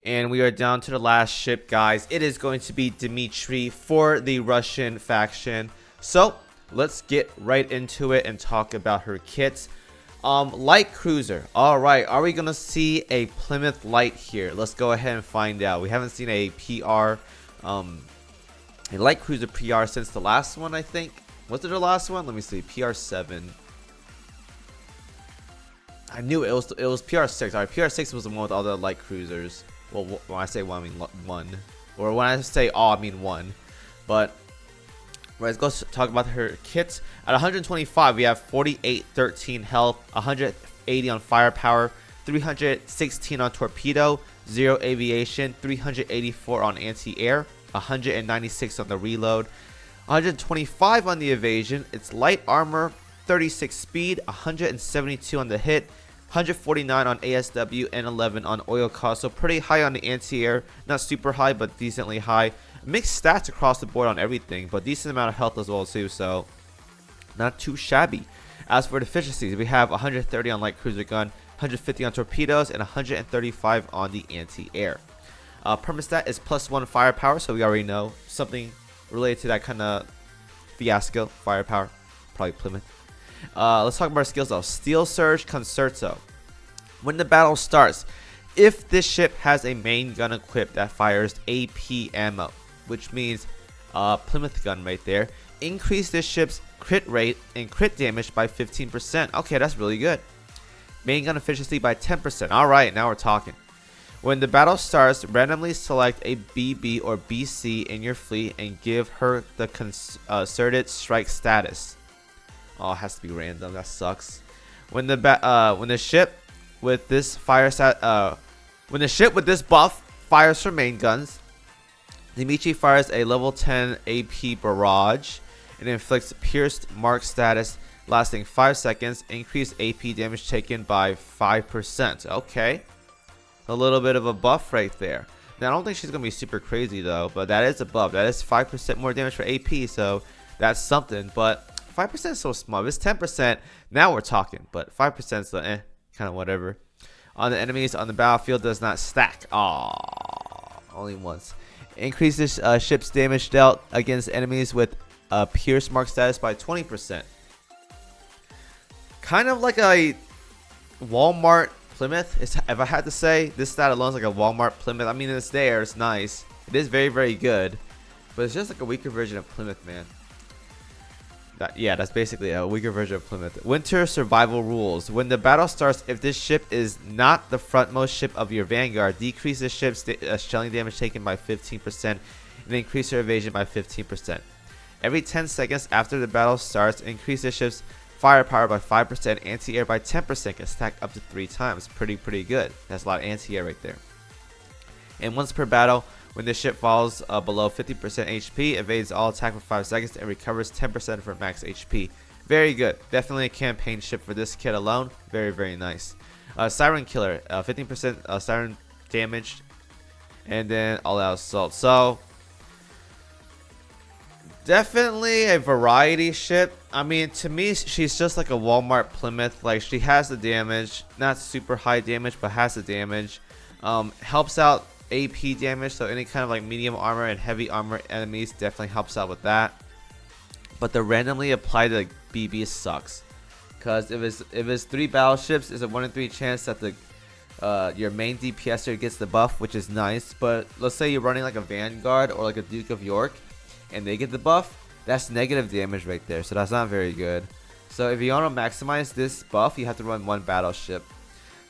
And we are down to the last ship, guys. It is going to be Dmitri for the Russian faction. So let's get right into it and talk about her kits. Light cruiser. All right, are we gonna see a Plymouth light here? Let's go ahead and find out. We haven't seen a PR, a light cruiser PR since the last one, I think. Was it the last one? Let me see. PR7. I knew it was PR6. All right, PR6 was the one with all the light cruisers. Well, when I say one, I mean one, or when I say all, I mean one. But right, let's go talk about her kits. At 125, we have 4813 health, 180 on firepower, 316 on torpedo, 0 aviation, 384 on anti-air, 196 on the reload, 125 on the evasion. It's light armor, 36 speed, 172 on the hit, 149 on ASW, and 11 on oil cost. So pretty high on the anti-air, not super high, but decently high. Mixed stats across the board on everything, but decent amount of health as well too, so not too shabby. As for deficiencies, we have 130 on light cruiser gun, 150 on torpedoes, and 135 on the anti-air. Permastat is +1 firepower, so we already know something related to that kind of fiasco. Firepower, probably Plymouth. Let's talk about our skills though. Steel Surge Concerto. When the battle starts, if this ship has a main gun equipped that fires AP ammo, which means Plymouth gun right there, increase this ship's crit rate and crit damage by 15%. Okay, that's really good. Main gun efficiency by 10%. Alright, now we're talking. When the battle starts, randomly select a BB or BC in your fleet and give her the concerted strike status. Oh, it has to be random. That sucks. When the ship with this buff fires her main guns, Dmitri fires a level 10 AP barrage and inflicts pierced mark status lasting 5 seconds. Increase AP damage taken by 5%. Okay, a little bit of a buff right there. Now I don't think she's gonna be super crazy though, but that is a buff. That is 5% more damage for AP, so that's something. But 5% is so small. If it's 10%, now we're talking. But 5% is kind of whatever. On the enemies on the battlefield does not stack. Aww, only once. Increases ship's damage dealt against enemies with pierce mark status by 20%. Kind of like a Walmart Plymouth. If I had to say, this stat alone is like a Walmart Plymouth. I mean, it's there. It's nice. It is very, very good. But it's just like a weaker version of Plymouth, man. Yeah, that's basically a weaker version of Plymouth. Winter survival rules. When the battle starts, if this ship is not the frontmost ship of your vanguard, decrease the ship's shelling damage taken by 15% and increase her evasion by 15%. Every 10 seconds after the battle starts, increase the ship's firepower by 5%, anti-air by 10%, can stack up to 3 times. Pretty good. That's a lot of anti-air right there. And once per battle, when the ship falls below 50% HP, evades all attack for 5 seconds and recovers 10% of her max HP. Very good. Definitely a campaign ship for this kit alone. Very nice. Siren Killer, 15% siren damage, and then all out assault. So definitely a variety ship. I mean, to me, she's just like a Walmart Plymouth. Like, she has the damage, not super high damage, but has the damage. Helps out AP damage, so any kind of like medium armor and heavy armor enemies definitely helps out with that. But the randomly applied to BB sucks, because if it's 3 battleships, it's a 1 in 3 chance that the your main DPSer gets the buff, which is nice. But let's say you're running like a Vanguard or like a Duke of York and they get the buff, that's negative damage right there, so that's not very good. So if you want to maximize this buff, you have to run 1 battleship.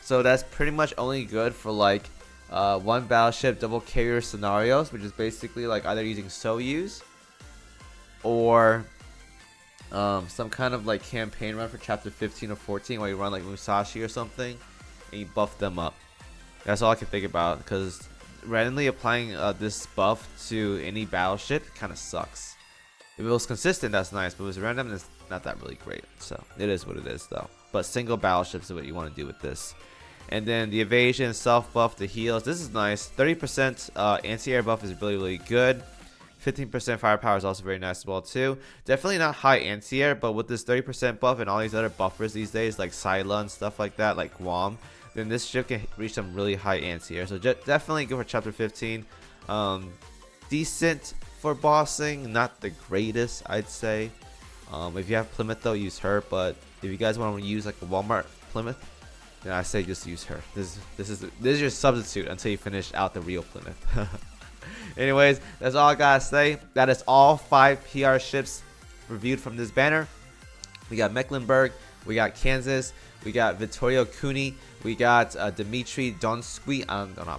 So that's pretty much only good for like 1 battleship double carrier scenarios, which is basically like either using Soyuz or some kind of like campaign run for chapter 15 or 14 where you run like Musashi or something and you buff them up. That's all I can think about, because randomly applying this buff to any battleship kind of sucks. If it was consistent, that's nice, but if it was random, it's not that really great. So it is what it is though. But single battleships is what you want to do with this. And then the evasion, self buff, the heals. This is nice. 30% anti-air buff is really good. 15% firepower is also very nice as well too. Definitely not high anti-air, but with this 30% buff and all these other buffers these days, like Scylla and stuff like that, like Guam, then this ship can reach some really high ants here. So definitely go for chapter 15. Decent for bossing, not the greatest, I'd say. If you have Plymouth though, use her. But if you guys want to use like a Walmart Plymouth, then I say just use her. This is your substitute until you finish out the real Plymouth. Anyways, that's all I gotta say. That is all 5 PR ships reviewed from this banner. We got Mecklenburg, we got Kansas, we got Vittorio Kuni, we got Dmitri Donskoi. I'm gonna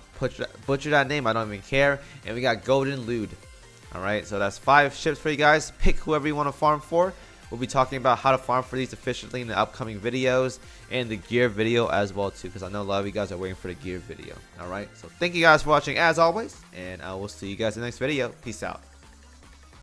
butcher that name, I don't even care. And we got Golden Lude. Alright, so that's 5 ships for you guys. Pick whoever you want to farm for. We'll be talking about how to farm for these efficiently in the upcoming videos and the gear video as well too, because I know a lot of you guys are waiting for the gear video. Alright, so thank you guys for watching as always, and I will see you guys in the next video. Peace out.